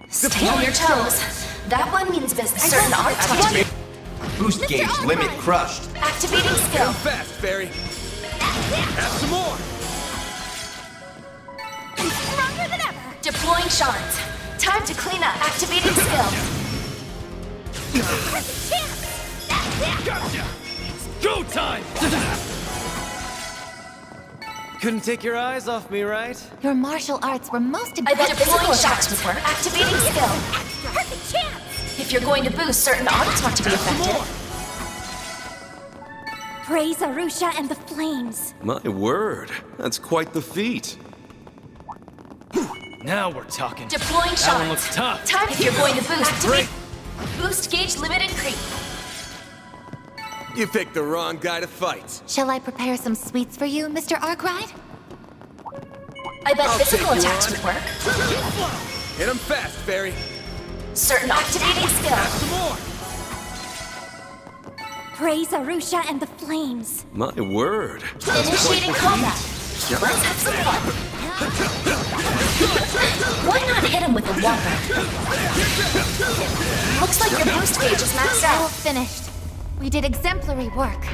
Stay on your toes. That one means business. Certain arts want to be... Boost gauge limit crushed. Activating skill. Fast, Fairy. Have some more. Stronger than ever. Deploying shards. Time to clean up. Activating skill. Gotcha. Go time. Couldn't take your eyes off me, right? Your martial arts were most I bet impressive. physical attacks would work. Activating skill. Perfect chance! If you're going to boost, certain arts want to be effective. Praise Arusha and the flames. My word, that's quite the feat. Now we're talking. Deploying That one shards. looks tough. Time if you're going to boost. Activate. Boost gauge limited creep. You picked the wrong guy to fight. Shall I prepare some sweets for you, Mr. Arkwright? I bet physical take you attacks on. would work. Hit him fast, Fairy. Certain activating skill. Have some more. Praise Arusha and the flames. My word. Initiating combat. Let's have some fun. Why not hit him with a whopper? Looks like your boost gauge is maxed All out. finished. We did exemplary work.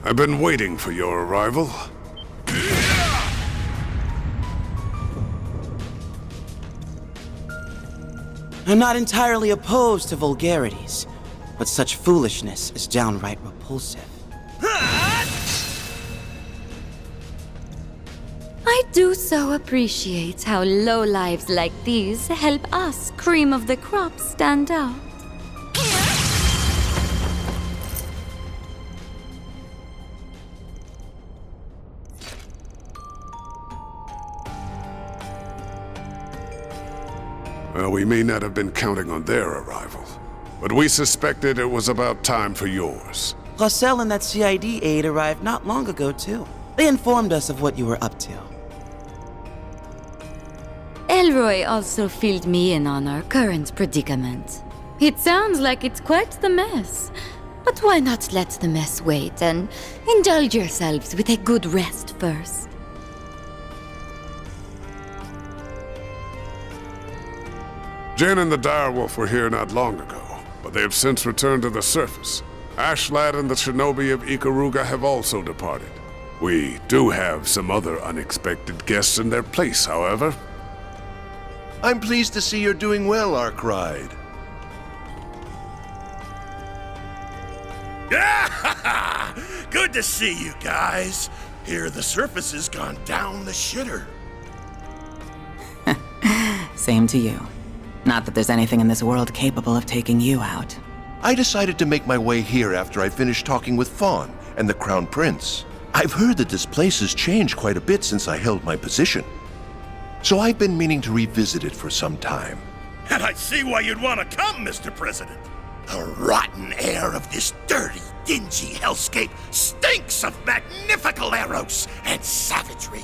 I've been waiting for your arrival. I'm not entirely opposed to vulgarities, but such foolishness is downright repulsive. I do so appreciate how lowlives like these help us, cream of the crop, stand out. Well, we may not have been counting on their arrival, but we suspected it was about time for yours. Russell and that CID aide arrived not long ago, too. They informed us of what you were up to. Elroy also filled me in on our current predicament. It sounds like it's quite the mess. But why not let the mess wait and indulge yourselves with a good rest first? Jin and the Direwolf were here not long ago, but they have since returned to the surface. Ashlad and the shinobi of Ikaruga have also departed. We do have some other unexpected guests in their place, however. I'm pleased to see you're doing well, Arkwright. Good to see you guys. Here the surface has gone down the shitter. Same to you. Not that there's anything in this world capable of taking you out. I decided to make my way here after I finished talking with Fawn and the Crown Prince. I've heard that this place has changed quite a bit since I held my position. So I've been meaning to revisit it for some time. And I see why you'd want to come, Mr. President. The rotten air of this dirty, dingy hellscape stinks of magnifical eros and savagery.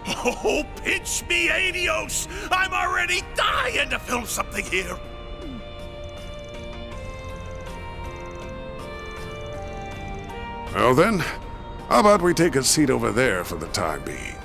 Oh, pinch me, Adios! I'm already dying to film something here. Well then, how about we take a seat over there for the time being?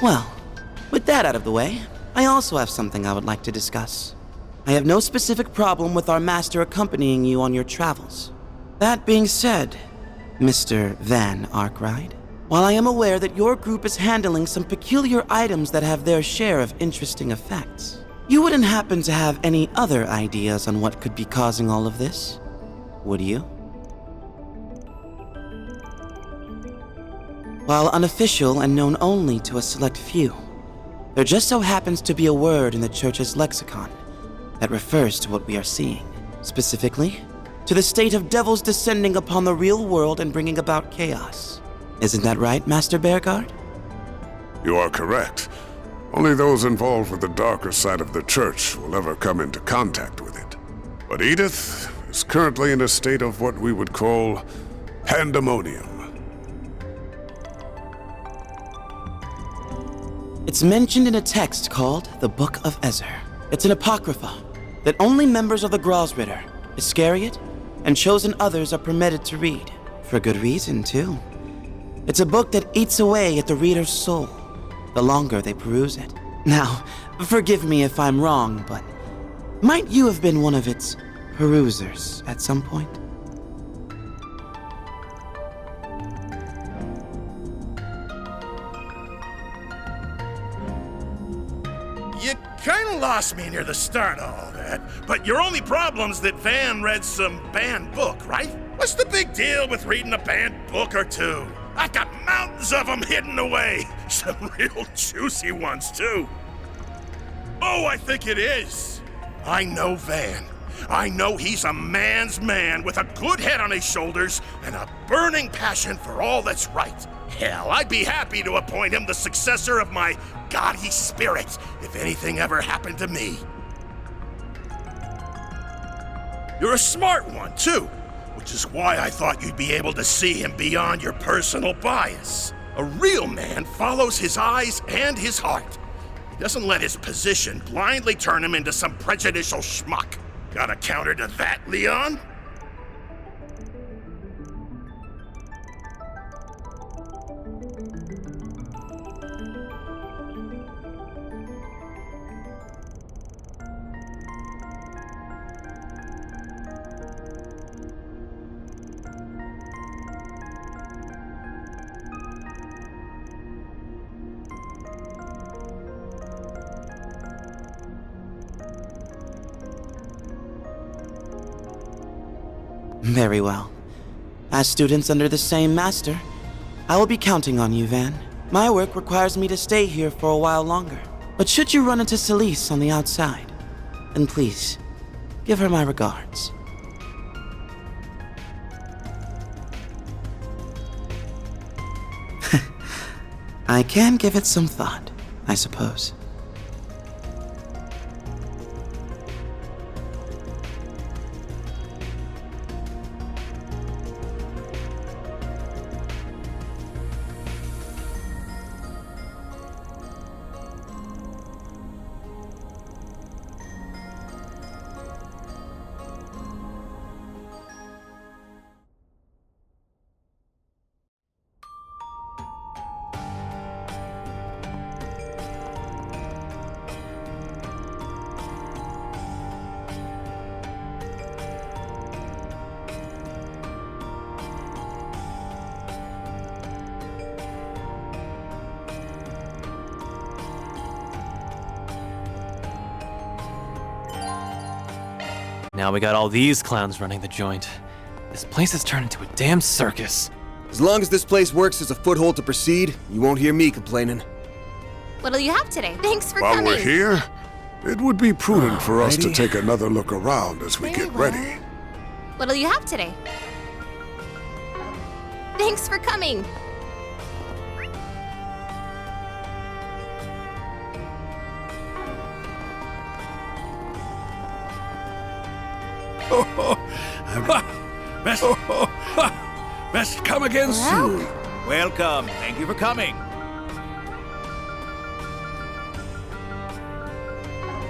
Well, with that out of the way, I also have something I would like to discuss. I have no specific problem with our master accompanying you on your travels. That being said, Mr. Van Arkwright, while I am aware that your group is handling some peculiar items that have their share of interesting effects, you wouldn't happen to have any other ideas on what could be causing all of this, would you? While unofficial and known only to a select few, there just so happens to be a word in the Church's lexicon that refers to what we are seeing. Specifically, to the state of devils descending upon the real world and bringing about chaos. Isn't that right, Master Bearguard? You are correct. Only those involved with the darker side of the Church will ever come into contact with it. But Edith is currently in a state of what we would call pandemonium. It's mentioned in a text called the Book of Ezer. It's an apocrypha that only members of the Grosritter, Iscariot, and chosen others are permitted to read. For good reason, too. It's a book that eats away at the reader's soul the longer they peruse it. Now, forgive me if I'm wrong, but might you have been one of its perusers at some point? You kinda lost me near the start of all that, but your only problem's that Van read some banned book, right? What's the big deal with reading a banned book or two? I've got mountains of them hidden away. Some real juicy ones, too. Oh, I think it is. I know Van. I know he's a man's man with a good head on his shoulders and a burning passion for all that's right. Hell, I'd be happy to appoint him the successor of my gaudy spirit if anything ever happened to me. You're a smart one, too, which is why I thought you'd be able to see him beyond your personal bias. A real man follows his eyes and his heart. He doesn't let his position blindly turn him into some prejudicial schmuck. Got a counter to that, Leon? Very well. As students under the same master, I will be counting on you, Van. My work requires me to stay here for a while longer. But should you run into Celise on the outside, then please, give her my regards. I can give it some thought, I suppose. Now we got all these clowns running the joint. This place has turned into a damn circus. As long as this place works as a foothold to proceed, you won't hear me complaining. What'll you have today? Thanks for While coming. we're here, it would be prudent for us to Alrighty. take another look around as we Very get well. ready. What'll you have today? Thanks for coming. Best, best come again soon. Welcome. Thank you for coming.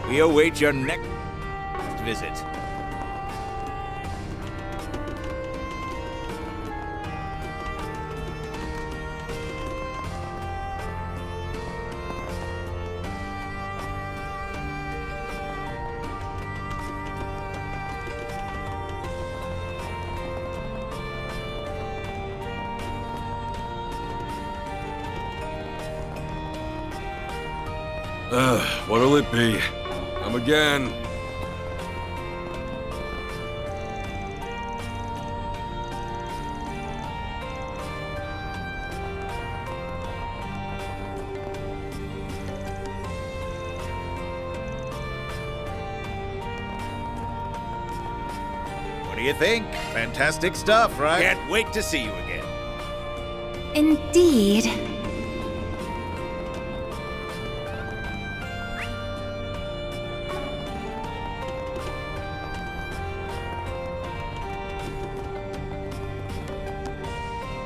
We await your next visit. What'll it be? Come again. What do you think? Fantastic stuff, right? Can't wait to see you again. Indeed.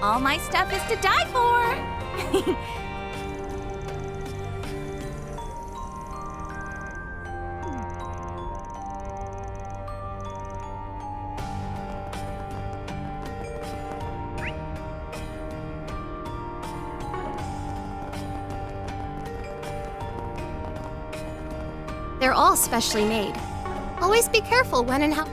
All my stuff is to die for! They're all specially made. Always be careful when and how.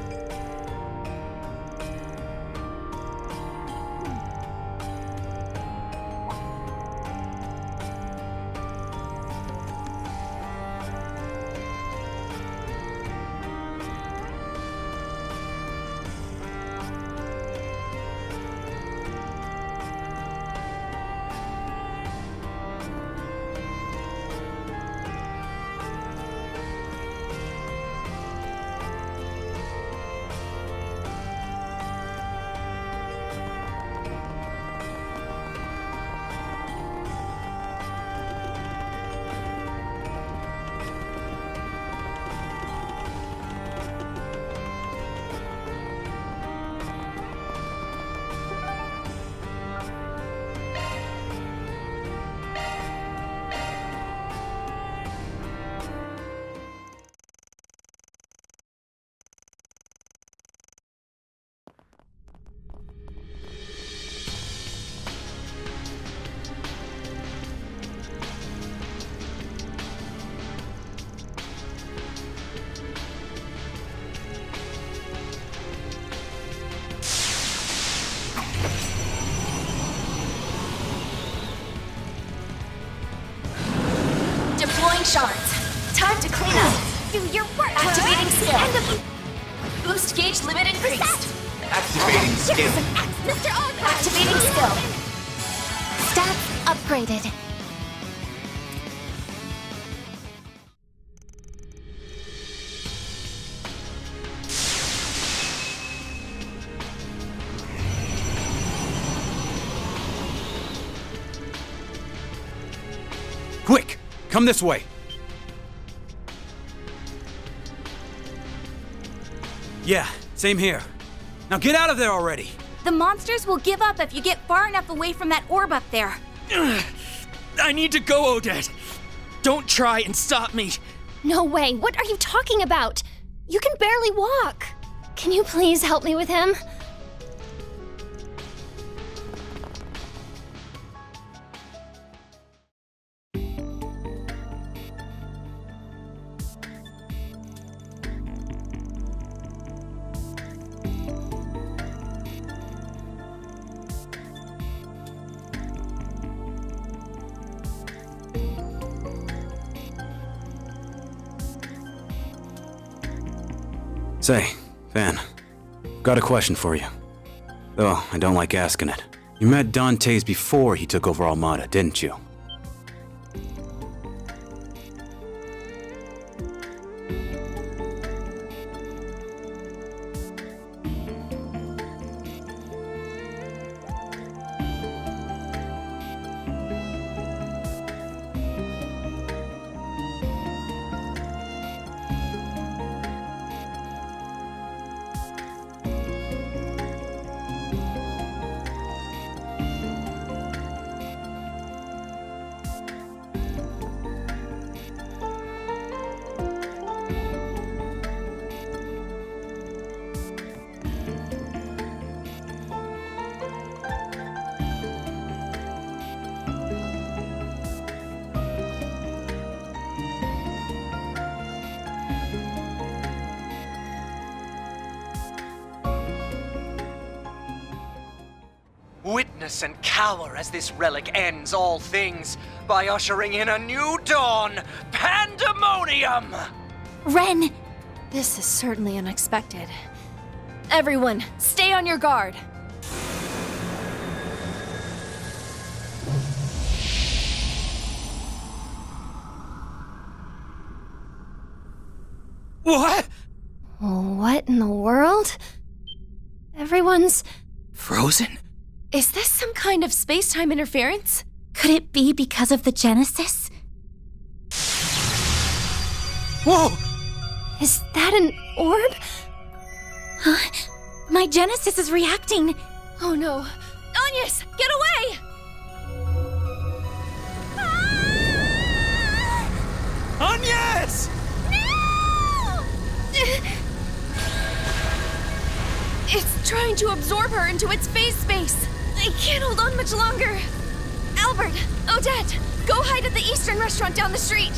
Deploying shards. Time to clean up. Do your work! Activating skill. End of... Boost gauge limit increased. Activating skill. Mr. Arkwright! Activating skill. Stats upgraded. Quick! Come this way! Yeah, same here. Now get out of there already! The monsters will give up if you get far enough away from that orb up there. I need to go, Odette. Don't try and stop me. No way. What are you talking about? You can barely walk. Can you please help me with him? Say, Van, got a question for you. Though I don't like asking it. You met Dantes before he took over Armada, didn't you? Witness and cower as this relic ends all things by ushering in a new dawn, pandemonium! Ren! This is certainly unexpected. Everyone, stay on your guard. What? What in the world? Everyone's... Frozen? Is this some kind of space-time interference? Could it be because of the Genesis? Whoa! Is that an orb? Huh? My Genesis is reacting. Oh no. Agnes, get away! Agnes! It's trying to absorb her into its phase space. I can't hold on much longer. Albert, Odette, go hide at the Eastern restaurant down the street.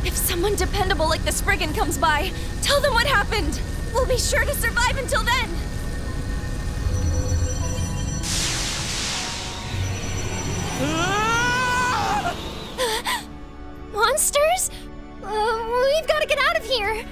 If someone dependable like the Spriggan comes by, tell them what happened. We'll be sure to survive until then. Monsters? We've got to get out of here.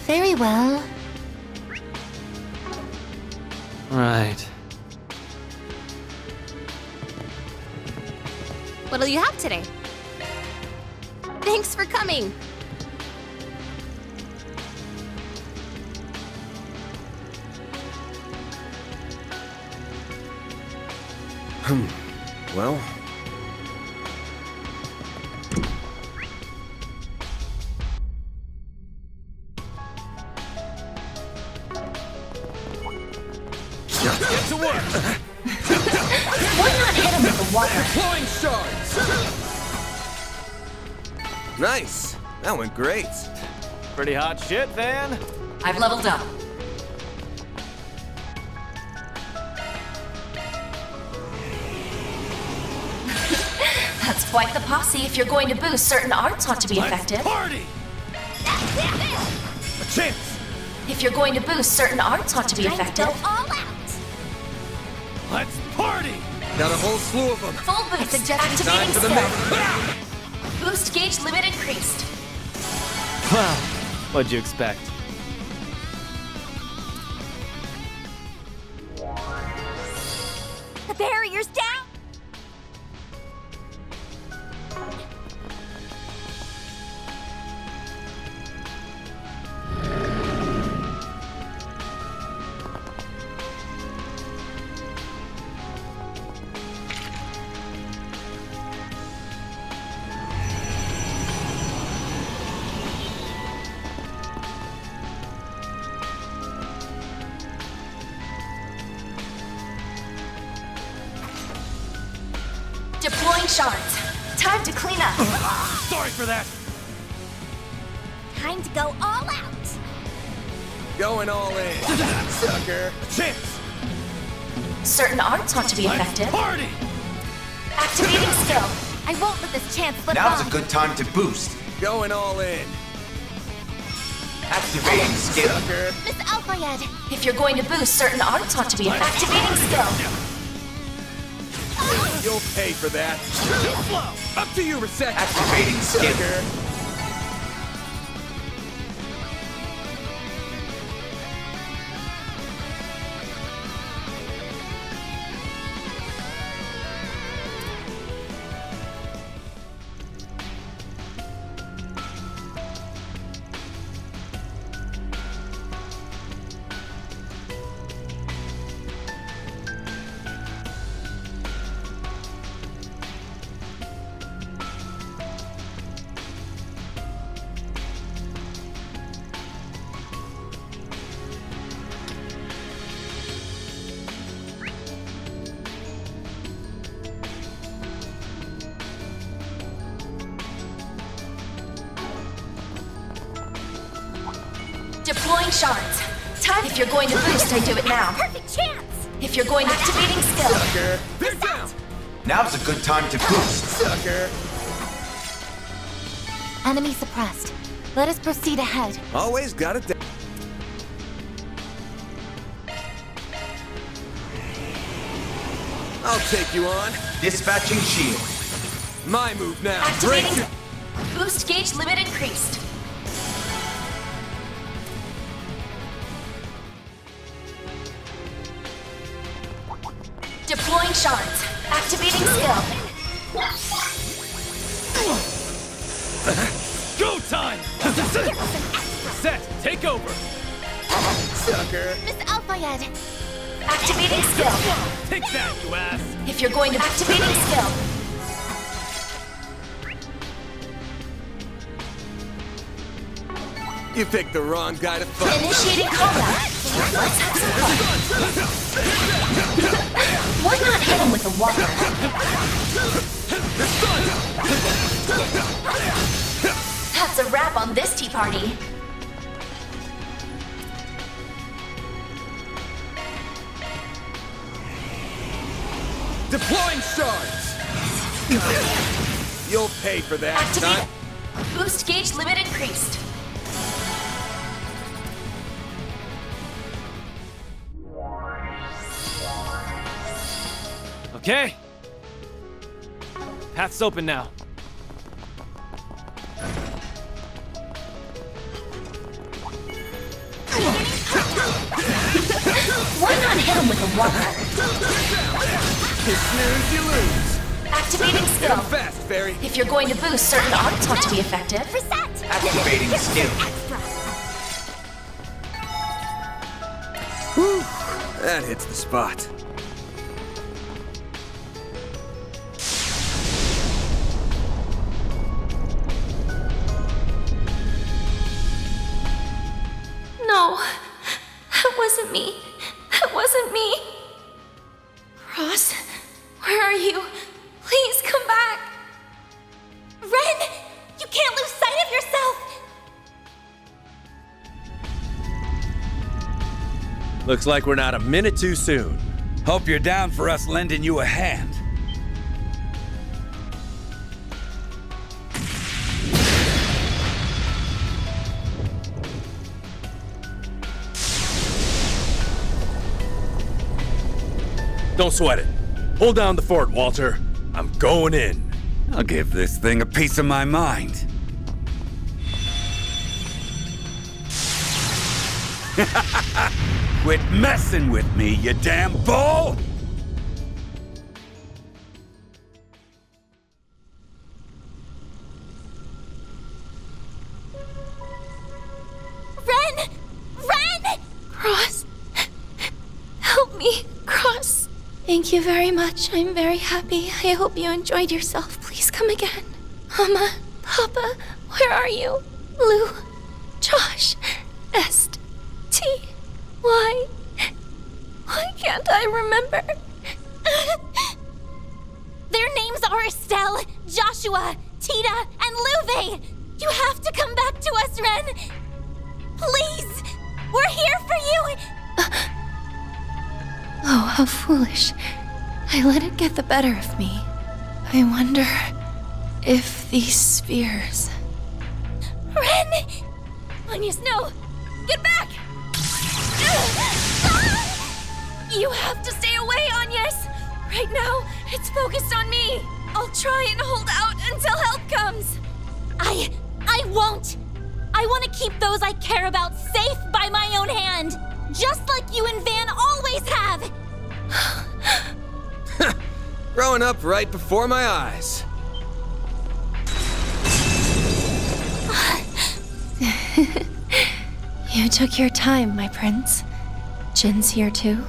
Very well. Right. What'll you have today? Thanks for coming. Well, Get to work! Why not hit him with the water? Deploying shards! nice. That went great. Pretty hot shit, Van. I've leveled up. That's quite the posse. If you're going to boost, certain arts ought to be effective. Party! A chance! If you're going to boost, certain arts ought to be effective. Go all out. Let's party! Got a whole slew of them. Full boost. Activating Time for the skill. main. Boost gauge limit increased. Well, what'd you expect? The barrier's down! Deploying shards. Time to clean up. Sorry for that. Time to go all out! Going all in, sucker. Chance! Certain arts ought to be effective. Party! Activating skill. I won't let this chance slip Now's off. a good time to boost. Going all in, Activating skill. sucker. Miss Alfayed! If you're going to boost, certain arts ought to be effective. Activating skill. You'll pay for that. Up to you, Reset! Activating skill. Sucker. Deploying shards. Time. If you're going to boost, I do it now. Perfect chance! If you're going to activating skill. Sucker. They're down. Now's a good time to boost. Sucker. Enemy suppressed. Let us proceed ahead. Always got it. I'll take you on. Dispatching shield. My move now. Activating. Boost gauge limit increased. Deploying shards. Activating skill. Go time! Set, take over! Sucker. Miss Al-Fayed. Activating skill. Take that, you ass! If you're going to activating skill. You picked the wrong guy to fight. Initiating combat. Let's have some fun. Why not hit him with a water? That's a wrap on this tea party. Deploying shards. You'll pay for that. Activate. Boost gauge limit increased. Okay. Path's open now. Why not hit him with a water? You snooze, you lose. Activating skill. Fast, Fairy. If you're going to boost, certain arts ought to be effective. Reset! Activating skill. Whew. That hits the spot. No, that wasn't me. That wasn't me. Ross, where are you? Please come back. Ren, you can't lose sight of yourself. Looks like we're not a minute too soon. Hope you're down for us lending you a hand. Don't sweat it. Hold down the fort, Walter. I'm going in. I'll give this thing a piece of my mind. Quit messing with me, you damn bull! Ren! Ren! Cross. Help me, Cross. Thank you very much. I'm very happy. I hope you enjoyed yourself. Please come again. Mama, Papa, where are you? Lou, Josh, Est, T, why can't I remember? Their names are Estelle, Joshua, Tita, and Luve. You have to come back to us, Ren. Please, we're here for you. Oh, how foolish. I let it get the better of me. I wonder if these spheres... Ren! Agnes, no! Get back! You have to stay away, Agnes! Right now, it's focused on me. I'll try and hold out until help comes. I won't. I want to keep those I care about safe by my own hand. Just like you and Van always have! Growing up right before my eyes. You took your time, my prince. Jin's here too.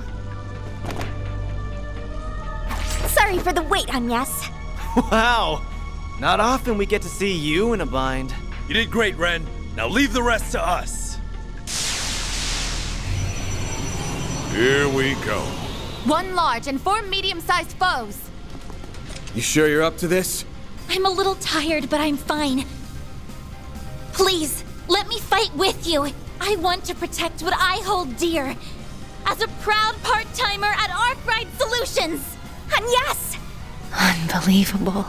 Sorry for the wait, Agnes. Wow! Not often we get to see you in a bind. You did great, Ren. Now leave the rest to us. Here we go. 1 large and 4 medium-sized foes. You sure you're up to this? I'm a little tired, but I'm fine. Please, let me fight with you. I want to protect what I hold dear. As a proud part-timer at Arkwright Solutions. And yes! Unbelievable.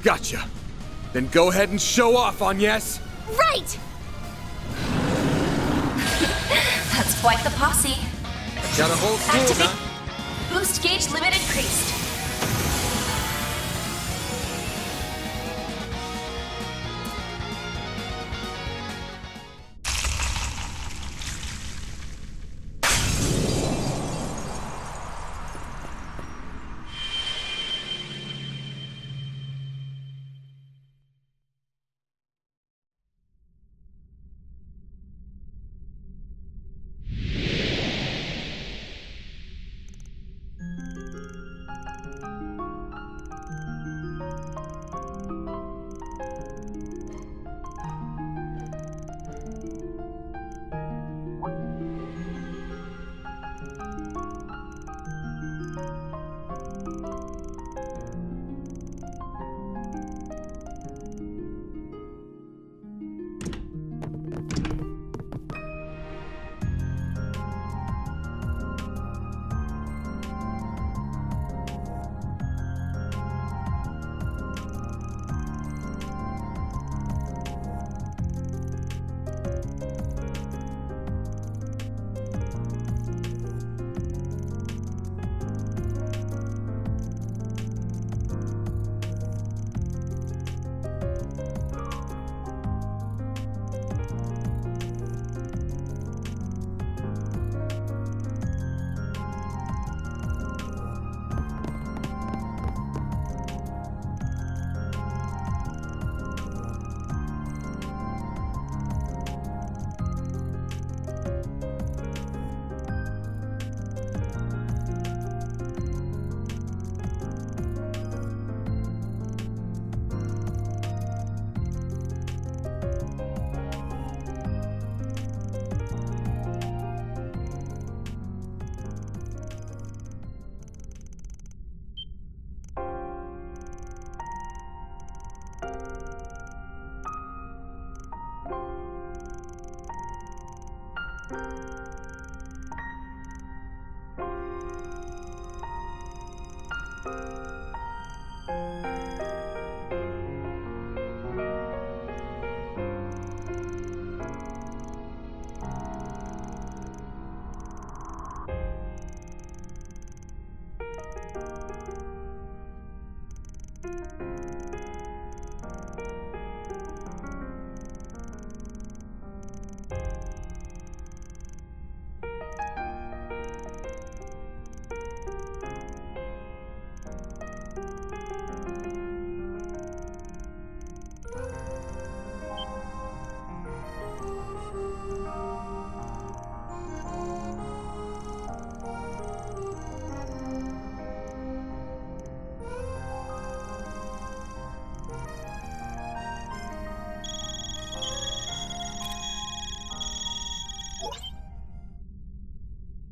Gotcha. Then go ahead and show off, Agnes. Right! That's quite the posse. Got a whole school, Activate. huh? Boost gauge limit increased.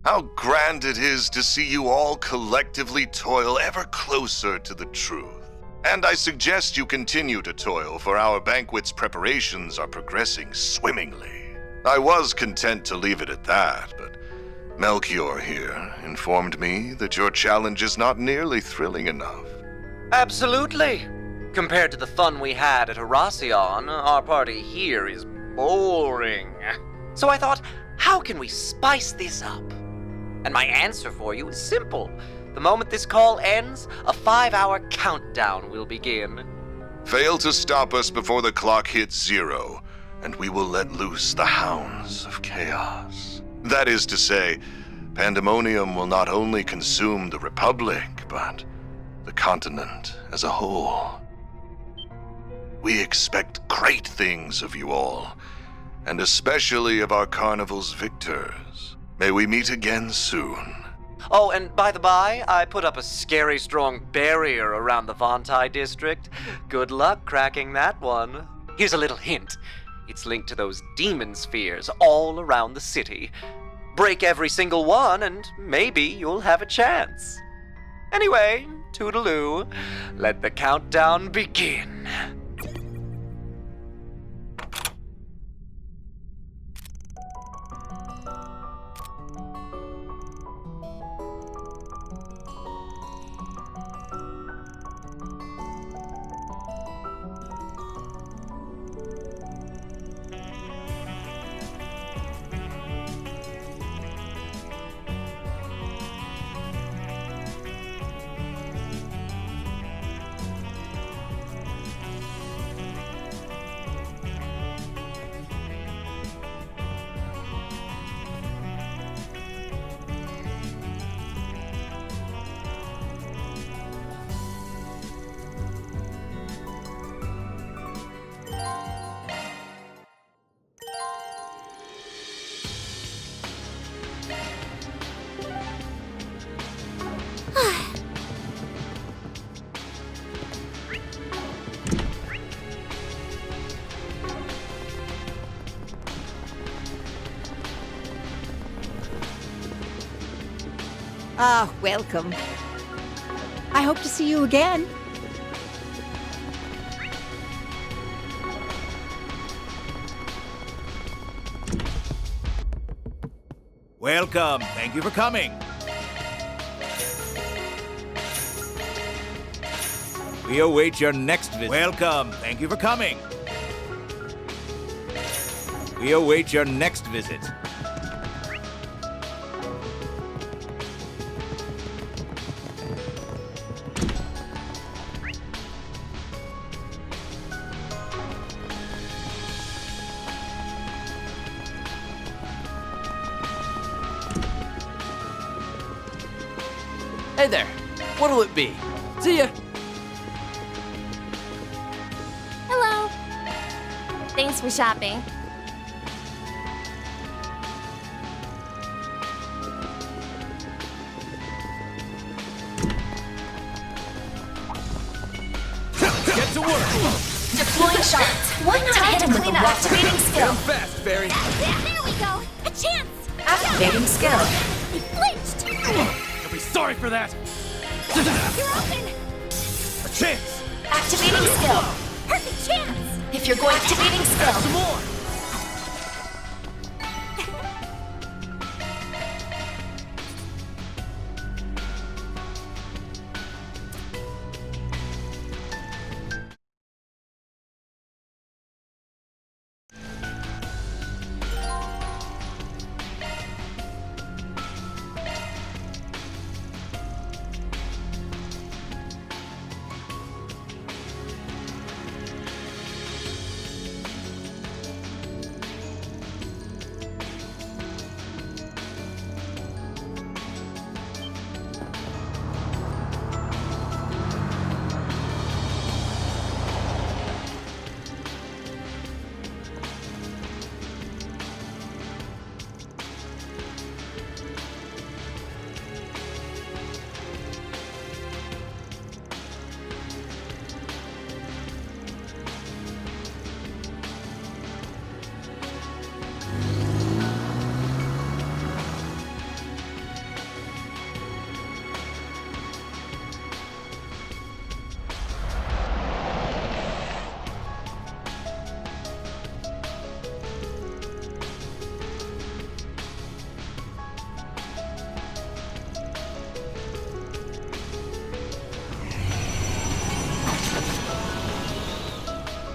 How grand it is to see you all collectively toil ever closer to the truth. And I suggest you continue to toil, for our banquet's preparations are progressing swimmingly. I was content to leave it at that, but Melchior here informed me that your challenge is not nearly thrilling enough. Absolutely. Compared to the fun we had at Heracion, our party here is boring. So I thought, how can we spice this up? And my answer for you is simple. The moment this call ends, a 5-hour countdown will begin. Fail to stop us before the clock hits 0, and we will let loose the hounds of chaos. That is to say, pandemonium will not only consume the Republic, but the continent as a whole. We expect great things of you all, and especially of our carnival's victors. May we meet again soon. Oh, and by the by, I put up a scary strong barrier around the Vontai district. Good luck cracking that one. Here's a little hint. It's linked to those demon spheres all around the city. Break every single one, and maybe you'll have a chance. Anyway, toodaloo. Let the countdown begin. Ah, welcome. I hope to see you again. Welcome. Thank you for coming. We await your next visit. Welcome. Thank you for coming. We await your next visit. Hey there. What'll it be? See ya. Hello. Thanks for shopping. Get to work. Deploying shots. Why not hit him with the walk? Activating skill. Go fast, Barry. There we go. A chance. Activating skill. He flinched. You'll be sorry for that. You're open. A chance. Activating skill. Perfect chance. If you're going activating skill. Some more.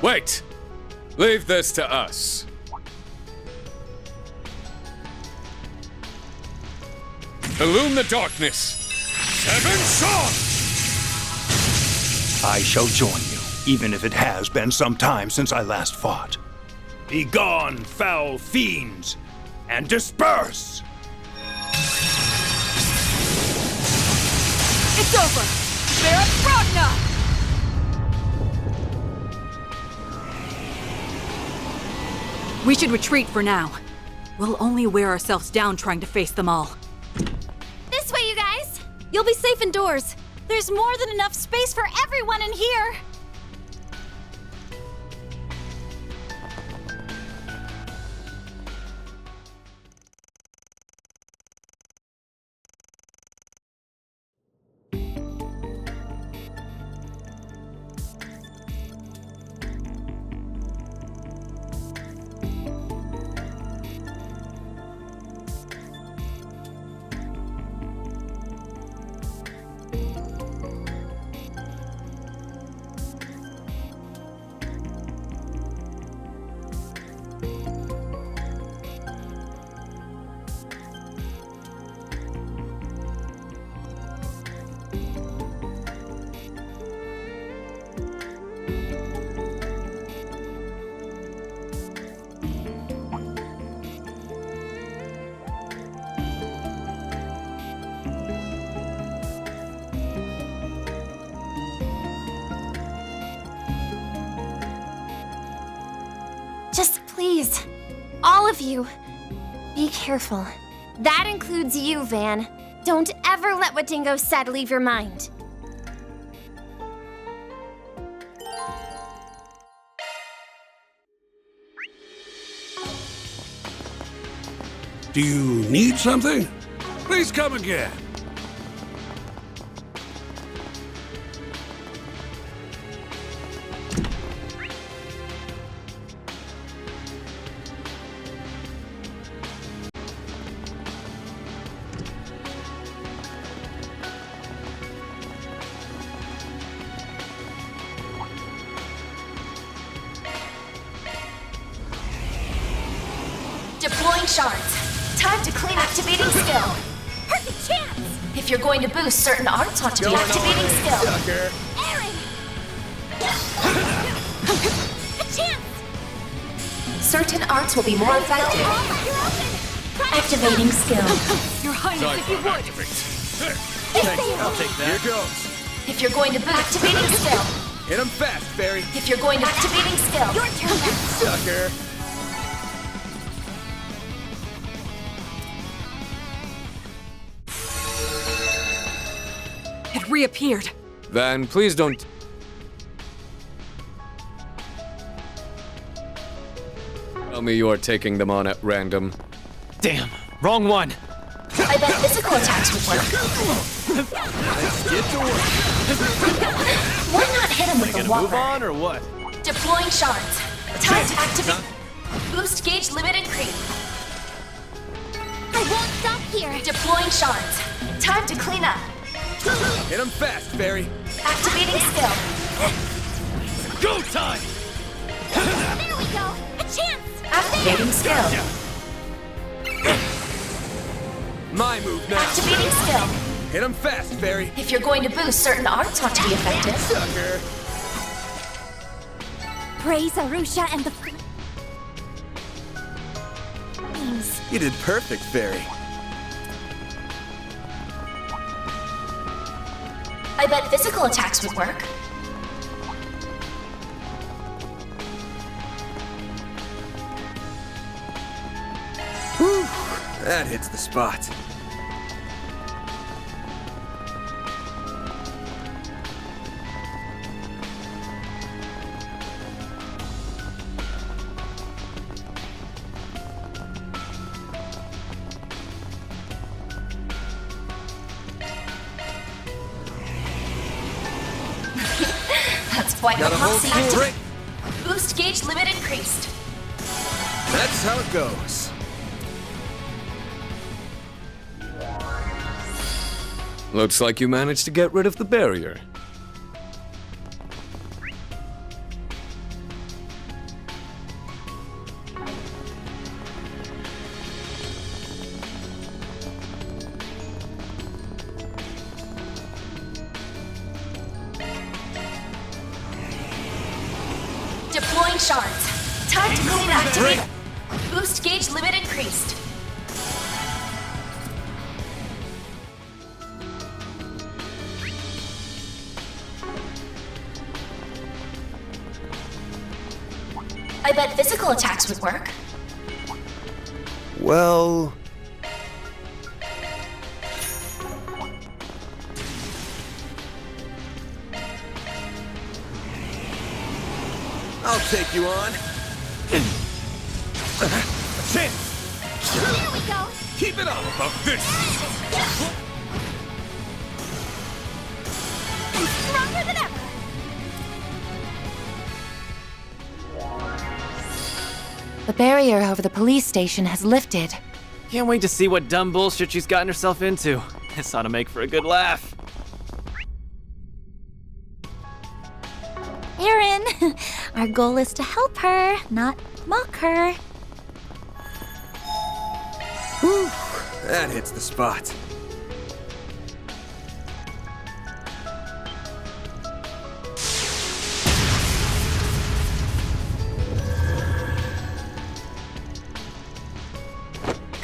Wait! Leave this to us. Illume the darkness. 7 shots! I shall join you, even if it has been some time since I last fought. Begone, foul fiends, and disperse! It's over! Barret Ragna! We should retreat for now. We'll only wear ourselves down trying to face them all. This way, you guys. You'll be safe indoors. There's more than enough space for everyone in here. Just please, all of you, be careful. That includes you, Van. Don't ever let what Dingo said leave your mind. Do you need something? Please come again. shards. Time to clean activating skill. Perfect chance! If you're going to boost, certain arts ought to be activating skill. Sucker. Aaron! A chance! Certain arts will be more effective. You're open! Activating skill. Your Highness, if you would! I'll take that. Here goes. If you're going to boost, activating skill. Hit him fast, Barry. If you're going to activating skill. Your turn now. Sucker. It reappeared. Van, please don't. Tell me you are taking them on at random. Damn, wrong one. I bet physical attacks would work. Let's get to work. Why not hit him with the Move whopper? on or what? Deploying shards. Time to activate. Boost gauge limit increase. I won't stop here. Deploying shards. Time to clean up. Hit him fast, Barry. Activating skill. Go time! There we go. A chance! Activating skill. My move now. Activating skill. Hit him fast, Barry. If you're going to boost, certain arts ought to be effective. Sucker. Praise Arusha and the flames. You did perfect, Barry. I bet physical attacks would work. Whew. That hits the spot. That's quite the Got a whole posse. break. Boost gauge limit increased. That's how it goes. Looks like you managed to get rid of the barrier. Deploying shards. Time to clean activate. Boost gauge limit increased. I bet physical attacks would work. Well... I'll take you on. A chance! There we go. Keep it up about this! I'm stronger than ever. The barrier over the police station has lifted. Can't wait to see what dumb bullshit she's gotten herself into. This ought to make for a good laugh. Aaron, our goal is to help her, not mock her. Whew. That hits the spot.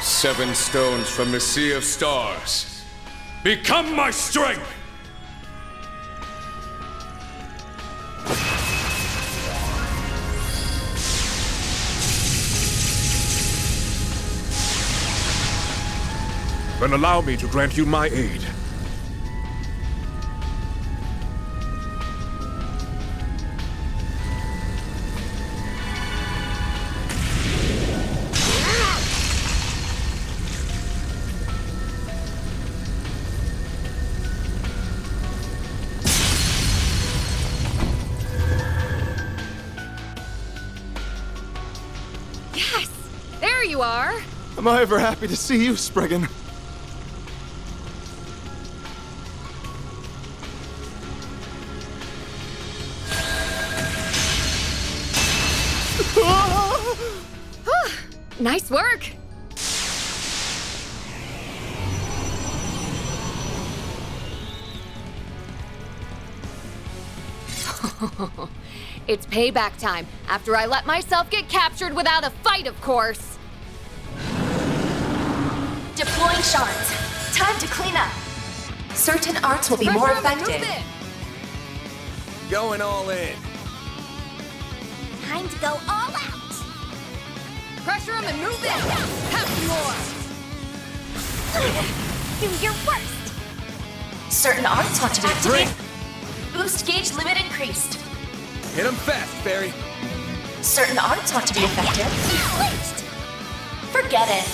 Seven stones from the Sea of Stars. Become my strength! Then allow me to grant you my aid. Yes! There you are! Am I ever happy to see you, Spriggan? Nice work! It's payback time, after I let myself get captured without a fight, of course. Deploying shards. Time to clean up. Certain arts will be more effective. Going all in. Time to go all out. Pressure him and move in! Have more! Do your worst. Certain arts want to activate. Boost gauge limit increased. Hit him fast, Barry. Certain arts want to be effective. Forget it.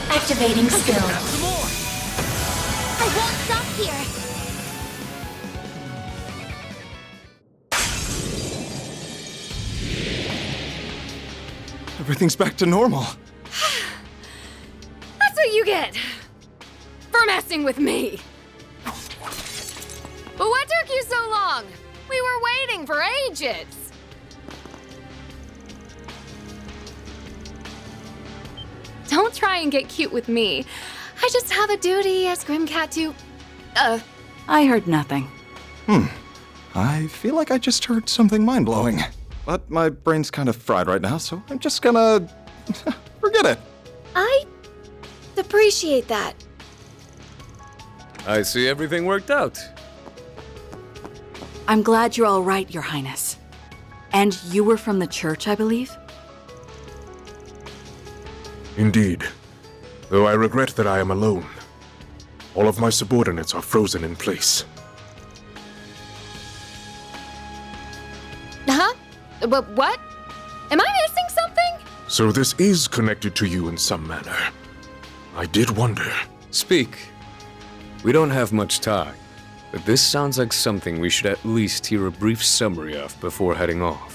Activating skill. Some more. I won't stop here. Everything's back to normal. That's what you get for messing with me. But what took you so long? We were waiting for ages. Don't try and get cute with me. I just have a duty as Grimcat to... I heard nothing. I feel like I just heard something mind-blowing. But my brain's kind of fried right now, so I'm just gonna... forget it. I appreciate that. I see everything worked out. I'm glad you're all right, Your Highness. And you were from the church, I believe? Indeed. Though I regret that I am alone. All of my subordinates are frozen in place. Huh? But what? Am I missing something? So this is connected to you in some manner. I did wonder. Speak. We don't have much time, but this sounds like something we should at least hear a brief summary of before heading off.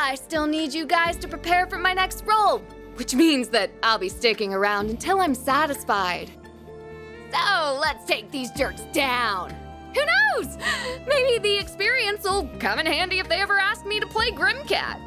I still need you guys to prepare for my next role, which means that I'll be sticking around until I'm satisfied. So let's take these jerks down. Who knows? Maybe the experience will come in handy if they ever ask me to play Grimcat.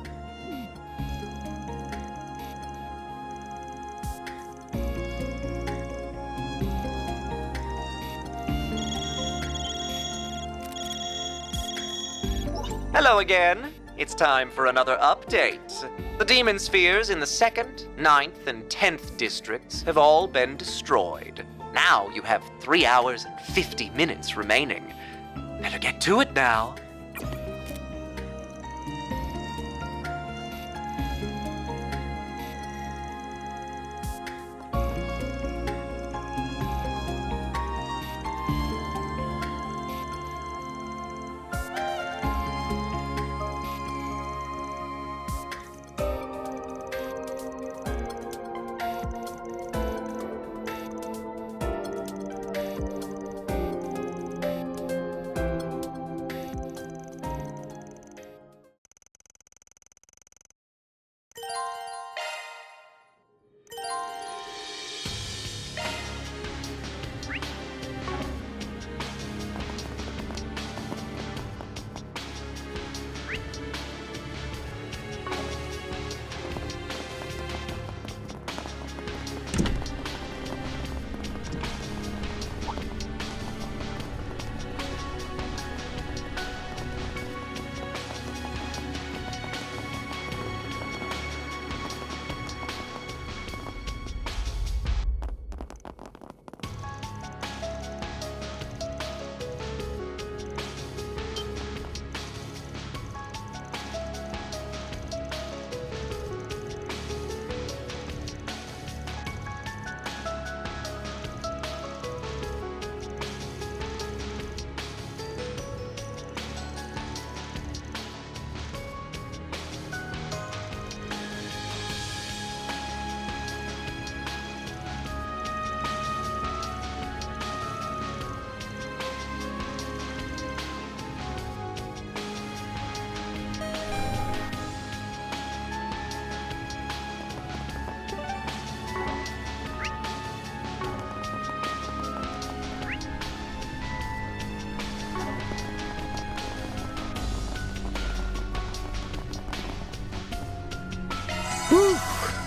Hello again. It's time for another update. The demon spheres in the 2nd, 9th, and 10th districts have all been destroyed. Now you have 3 hours and 50 minutes remaining. Better get to it now.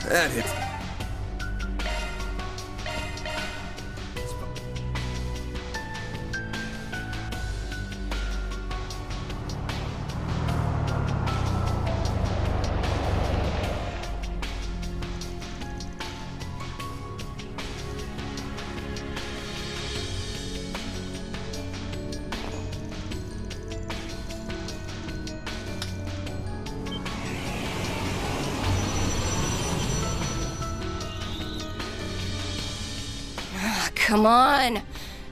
That hits. Come on.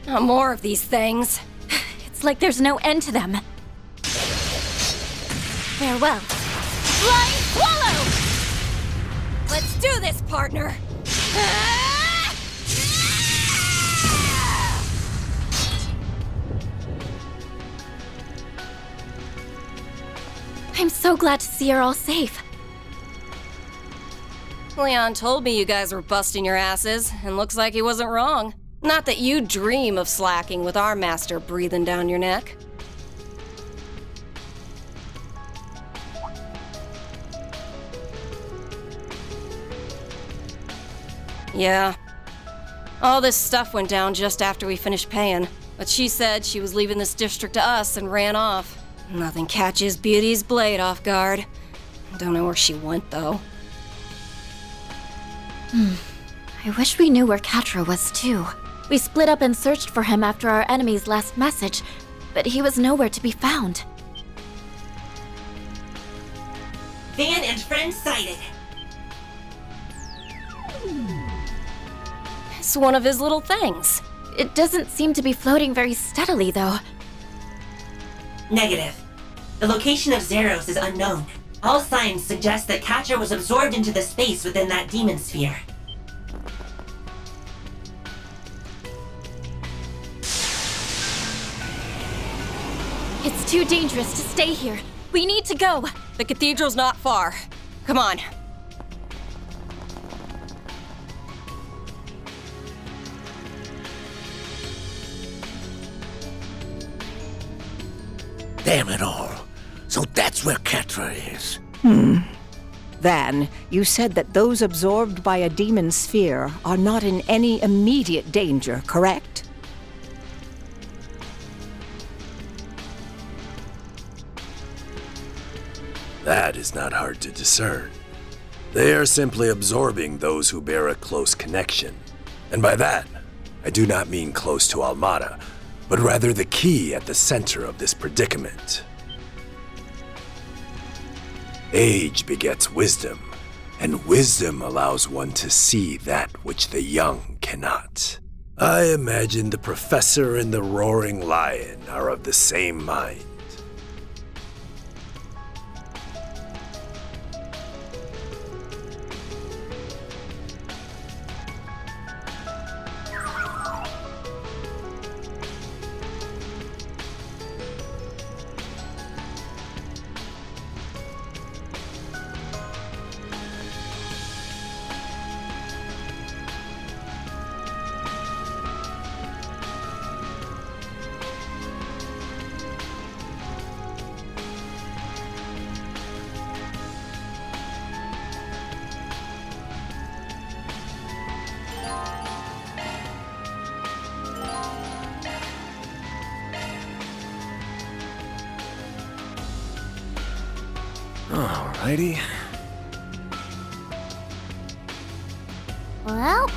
Not more of these things. It's like there's no end to them. Farewell. Flying Swallow! Let's do this, partner. I'm so glad to see her all safe. Leon told me you guys were busting your asses, and looks like he wasn't wrong. Not that you dream of slacking with our master breathing down your neck. Yeah. All this stuff went down just after we finished paying, but she said she was leaving this district to us and ran off. Nothing catches Beauty's blade off guard. Don't know where she went, though. I wish we knew where Catra was, too. We split up and searched for him after our enemy's last message, but he was nowhere to be found. Van and friends sighted. It's one of his little things. It doesn't seem to be floating very steadily, though. Negative. The location of Zeros is unknown. All signs suggest that Catra was absorbed into the space within that demon sphere. It's too dangerous to stay here. We need to go. The cathedral's not far. Come on. Damn it all. So that's where Catra is. Van, you said that those absorbed by a demon sphere are not in any immediate danger, correct? That is not hard to discern. They are simply absorbing those who bear a close connection. And by that, I do not mean close to Almada, but rather the key at the center of this predicament. Age begets wisdom, and wisdom allows one to see that which the young cannot. I imagine the Professor and the Roaring Lion are of the same mind. Alrighty. Well,